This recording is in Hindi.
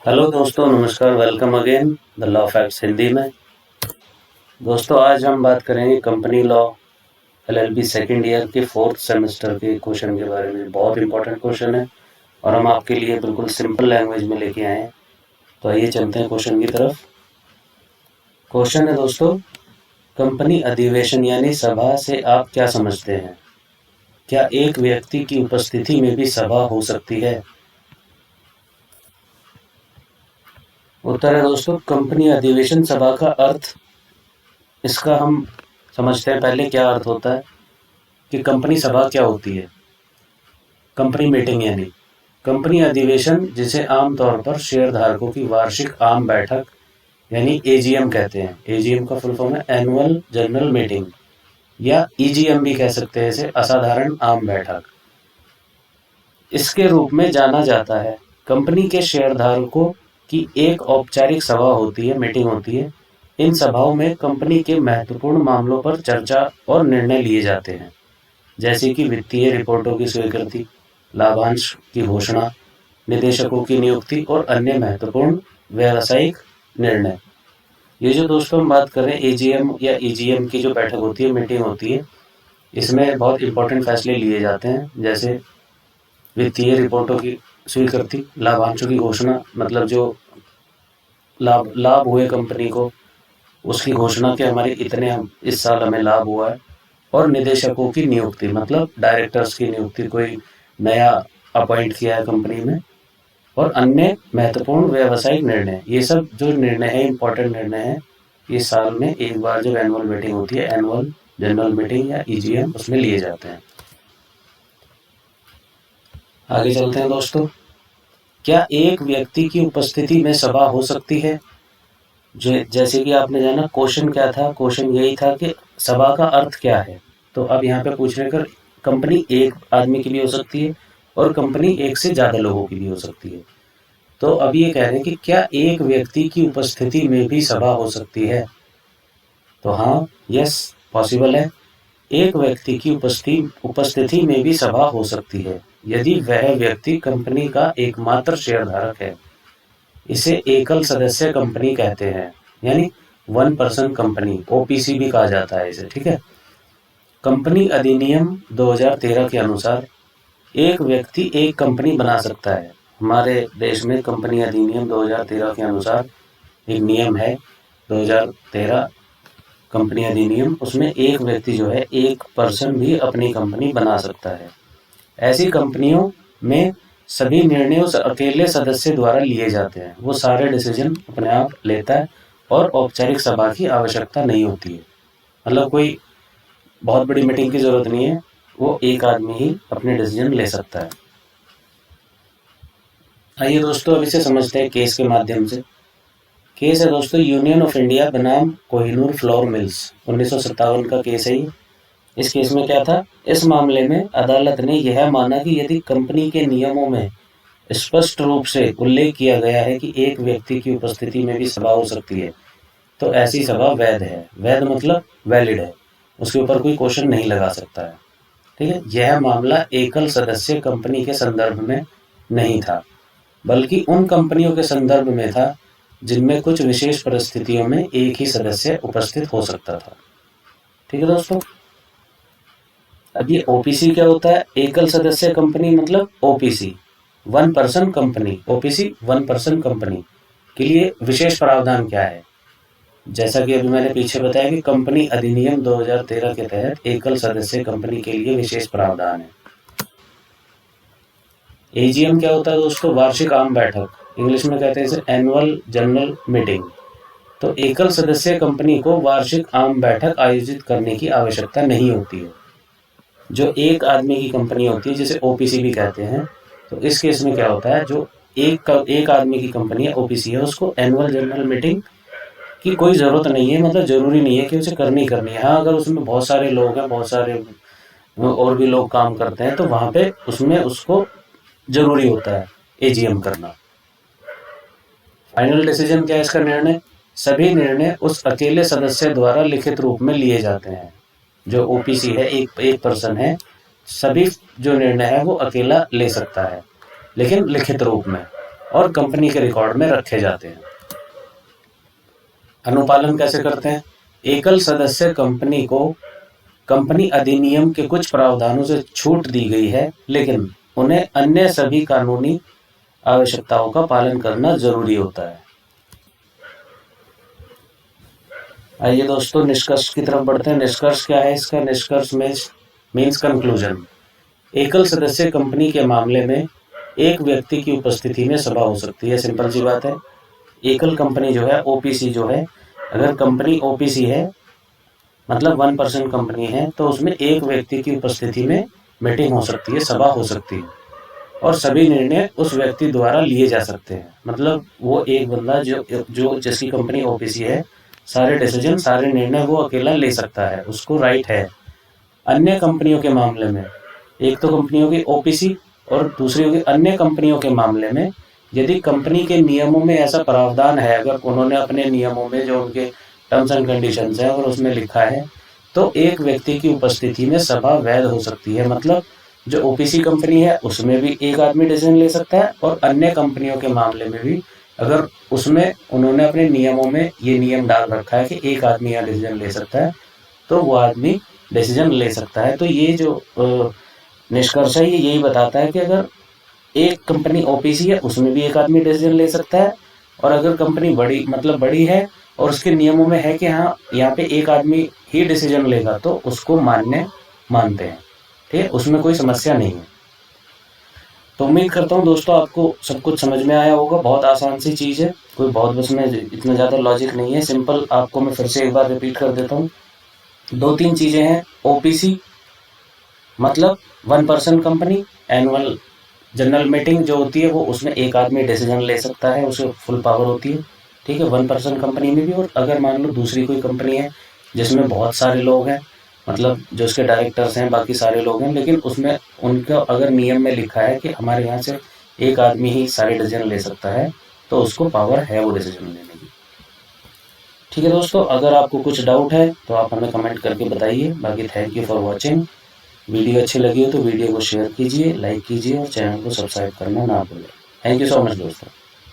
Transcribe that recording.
हेलो दोस्तों, नमस्कार। Welcome again the law facts Hindi में। दोस्तों, आज हम बात करेंगे company law LLB second year के फोर्थ सेमेस्टर के क्वेश्चन के बारे में। बहुत इंपॉर्टेंट क्वेश्चन है और हम आपके लिए बिल्कुल सिंपल लैंग्वेज में लेके आए हैं। तो आइए चलते हैं क्वेश्चन की तरफ। क्वेश्चन है दोस्तों, कंपनी अधिवेशन यानी सभा से आप क्या समझते हैं? क्या एक व्यक्ति की उपस्थिति में भी सभा हो सकती है? उत्तर है दोस्तों, कंपनी अधिवेशन सभा का अर्थ, इसका हम समझते हैं पहले क्या अर्थ होता है कि कंपनी सभा क्या होती है। कंपनी मीटिंग यानी कंपनी अधिवेशन, जिसे आमतौर पर शेयर धारकों की वार्षिक आम बैठक यानी एजीएम कहते हैं। एजीएम का फुल फॉर्म है एनुअल जनरल मीटिंग, या ईजीएम भी कह सकते हैं इसे, असाधारण आम बैठक। इसके रूप में जाना जाता है। कंपनी के शेयरधारकों की एक औपचारिक सभा होती है, मीटिंग होती है। इन सभाओं में कंपनी के महत्वपूर्ण मामलों पर चर्चा और निर्णय लिए जाते हैं, जैसे कि वित्तीय रिपोर्टों की स्वीकृति, लाभांश की घोषणा, निदेशकों की नियुक्ति और अन्य महत्वपूर्ण व्यावसायिक निर्णय। ये जो दोस्तों हम बात करें एजीएम या ईजीएम की जो बैठक होती है, मीटिंग होती है, इसमें बहुत इंपॉर्टेंट फैसले लिए जाते हैं, जैसे वित्तीय रिपोर्टों की स्वीकृति, लाभांशों की घोषणा, मतलब जो लाभ हुए कंपनी को, उसकी घोषणा कि हमारे इतने इस साल हमें लाभ हुआ है। और निदेशकों की नियुक्ति, मतलब डायरेक्टर्स की नियुक्ति, कोई नया अपॉइंट किया है कंपनी में। और अन्य महत्वपूर्ण व्यावसायिक निर्णय, ये सब जो निर्णय है, इंपॉर्टेंट निर्णय है, ये साल में एक बार जब एनुअल मीटिंग होती है, एनुअल जनरल मीटिंग या ईजीएम, उसमें लिए जाते हैं। आगे चलते हैं दोस्तों। क्या एक व्यक्ति की उपस्थिति में सभा हो सकती है? जैसे कि आपने जाना क्वेश्चन क्या था, क्वेश्चन यही था कि सभा का अर्थ क्या है। तो अब यहाँ पे पूछ रहे कर, कंपनी एक आदमी की भी हो सकती है और कंपनी एक से ज्यादा लोगों की भी हो सकती है। तो अब ये कह रहे हैं कि क्या एक व्यक्ति की उपस्थिति में भी सभा हो सकती है? तो हाँ, यस, पॉसिबल है। एक व्यक्ति की उपस्थिति में भी सभा हो सकती है यदि वह व्यक्ति कंपनी का एकमात्र शेयरधारक है। इसे एकल सदस्य कंपनी कहते हैं, यानी वन पर्सन कंपनी, ओपीसी भी कहा जाता है इसे, ठीक है। कंपनी अधिनियम 2013 के अनुसार एक व्यक्ति एक कंपनी बना सकता है। हमारे देश में कंपनी अधिनियम 2013 के अनुसार एक नियम है, 2013 कंपनी अधिनियम, उसमें एक व्यक्ति जो है, एक पर्सन भी अपनी कंपनी बना सकता है। ऐसी कंपनियों में सभी निर्णय उस अकेले सदस्य द्वारा लिए जाते हैं। वो सारे डिसीजन अपने आप लेता है और औपचारिक सभा की आवश्यकता नहीं होती है। मतलब कोई बहुत बड़ी मीटिंग की जरूरत नहीं है, वो एक आदमी ही अपने डिसीजन ले सकता है। आइए दोस्तों, अब इसे समझते हैं केस के माध्यम से। केस है दोस्तों यूनियन ऑफ इंडिया बनाम कोहिनूर फ्लोर मिल्स, 1957 का केस है ये। इस केस में क्या था, इस मामले में अदालत ने यह माना कि यदि कंपनी के नियमों में स्पष्ट रूप से उल्लेख किया गया है कि एक व्यक्ति की उपस्थिति में भी सभा हो सकती है, तो ऐसी सभा वैध है। वैध मतलब वैलिड है, उसके ऊपर कोई क्वेश्चन नहीं लगा सकता है, ठीक है। यह मामला एकल सदस्य कंपनी के संदर्भ में नहीं था, बल्कि उन कंपनियों के संदर्भ में था जिनमें कुछ विशेष परिस्थितियों में एक ही सदस्य उपस्थित हो सकता था, ठीक है दोस्तों। अब ये ओपीसी क्या होता है? एकल सदस्य कंपनी मतलब OPC, one person company. OPC one person company के लिए विशेष प्रावधान क्या है? जैसा कि अभी मैंने पीछे बताया कि कंपनी अधिनियम 2013 के तहत एकल सदस्य कंपनी के लिए विशेष प्रावधान है। एजीएम क्या होता है दोस्तों? वार्षिक आम बैठक, इंग्लिश में कहते हैं इसे एनुअल जनरल मीटिंग। तो एकल सदस्य कंपनी को वार्षिक आम बैठक आयोजित करने की आवश्यकता नहीं होती है। जो एक आदमी की कंपनी होती है, जिसे ओपीसी भी कहते हैं, तो इस केस में क्या होता है, जो एक आदमी की कंपनी है, ओपीसी है, उसको एनुअल जनरल मीटिंग की कोई जरूरत नहीं है। मतलब जरूरी नहीं है कि उसे करनी है। हाँ, अगर उसमें बहुत सारे लोग हैं, बहुत सारे और भी लोग काम करते हैं, तो वहां पे उसमें उसको जरूरी होता है एजीएम करना। फाइनल डिसीजन क्या है इसका निर्णय? सभी निर्णय उस अकेले सदस्य द्वारा लिखित रूप में लिए जाते हैं। जो ओपीसी है, एक पर्सन है, सभी जो निर्णय है वो अकेला ले सकता है, लेकिन लिखित रूप में। और कंपनी के रिकॉर्ड में रखे जाते हैं। अनुपालन कैसे करते हैं? एकल सदस्य कंपनी को कंपनी अधिनियम के कुछ प्रावधानों से छूट दी गई है, लेकिन उन्हें अन्य सभी कानूनी आवश्यकताओं का पालन करना जरूरी होता है। आइए दोस्तों निष्कर्ष की तरफ बढ़ते हैं। निष्कर्ष क्या है इसका? निष्कर्ष मीन्स कंक्लूजन। एकल सदस्य कंपनी के मामले में एक व्यक्ति की उपस्थिति में सभा हो सकती है। सिंपल सी बात है। एकल कंपनी जो है, ओपीसी जो है, अगर कंपनी ओपीसी है मतलब 1% कंपनी है, तो उसमें एक व्यक्ति की उपस्थिति में मीटिंग हो सकती है, सभा हो सकती है, और सभी निर्णय उस व्यक्ति द्वारा लिए जा सकते हैं। मतलब वो एक बंदा जो जिसकी कंपनी ओपीसी है, सारे डिसीजन, सारे निर्णय वो अकेला ले सकता है, उसको राइट है। अन्य कंपनियों के मामले में, एक तो कंपनियों की ओपीसी और दूसरी होगी अन्य कंपनियों के मामले में, यदि कंपनी के नियमों में ऐसा प्रावधान है, अगर उन्होंने अपने नियमों में जो उनके टर्म्स एंड कंडीशंस है और उसमें लिखा है, तो एक व्यक्ति की उपस्थिति में सभा वैध हो सकती है। मतलब जो ओपीसी कंपनी है उसमें भी एक आदमी डिसीजन ले सकता है, और अन्य कंपनियों के मामले में भी अगर उसमें उन्होंने अपने नियमों में ये नियम डाल रखा है कि एक आदमी यहाँ डिसीजन ले सकता है, तो वो आदमी डिसीजन ले सकता है। तो ये जो निष्कर्ष है ये यही बताता है कि अगर एक कंपनी ओपीसी है उसमें भी एक आदमी डिसीजन ले सकता है, और अगर कंपनी बड़ी है और उसके नियमों में है कि हाँ यहाँ पे एक आदमी ही डिसीजन लेगा, तो उसको मानते हैं। ठीक है, उसमें कोई समस्या नहीं है। तो उम्मीद करता हूँ दोस्तों आपको सब कुछ समझ में आया होगा। बहुत आसान सी चीज़ है, कोई बहुत उसमें इतना ज़्यादा लॉजिक नहीं है। सिंपल आपको मैं फिर से एक बार रिपीट कर देता हूँ। 2-3 चीज़ें हैं। ओपीसी मतलब 1% कंपनी, एनुअल जनरल मीटिंग जो होती है वो उसमें एक आदमी डिसीजन ले सकता है, उसे फुल पावर होती है। ठीक है, 1% कंपनी में भी। और अगर मान लो दूसरी कोई कंपनी है जिसमें बहुत सारे लोग हैं, मतलब जो उसके डायरेक्टर्स हैं, बाकी सारे लोग हैं, लेकिन उसमें उनका अगर नियम में लिखा है कि हमारे यहाँ से एक आदमी ही सारे डिसीजन ले सकता है, तो उसको पावर है वो डिसीजन लेने की। ठीक है दोस्तों, अगर आपको कुछ डाउट है तो आप हमें कमेंट करके बताइए। बाकी thank you for watching. Video अच्छी लगी हो तो वीडियो को शेयर कीजिए, लाइक कीजिए और चैनल को सब्सक्राइब करना ना भूलें। थैंक यू सो मच दोस्तों।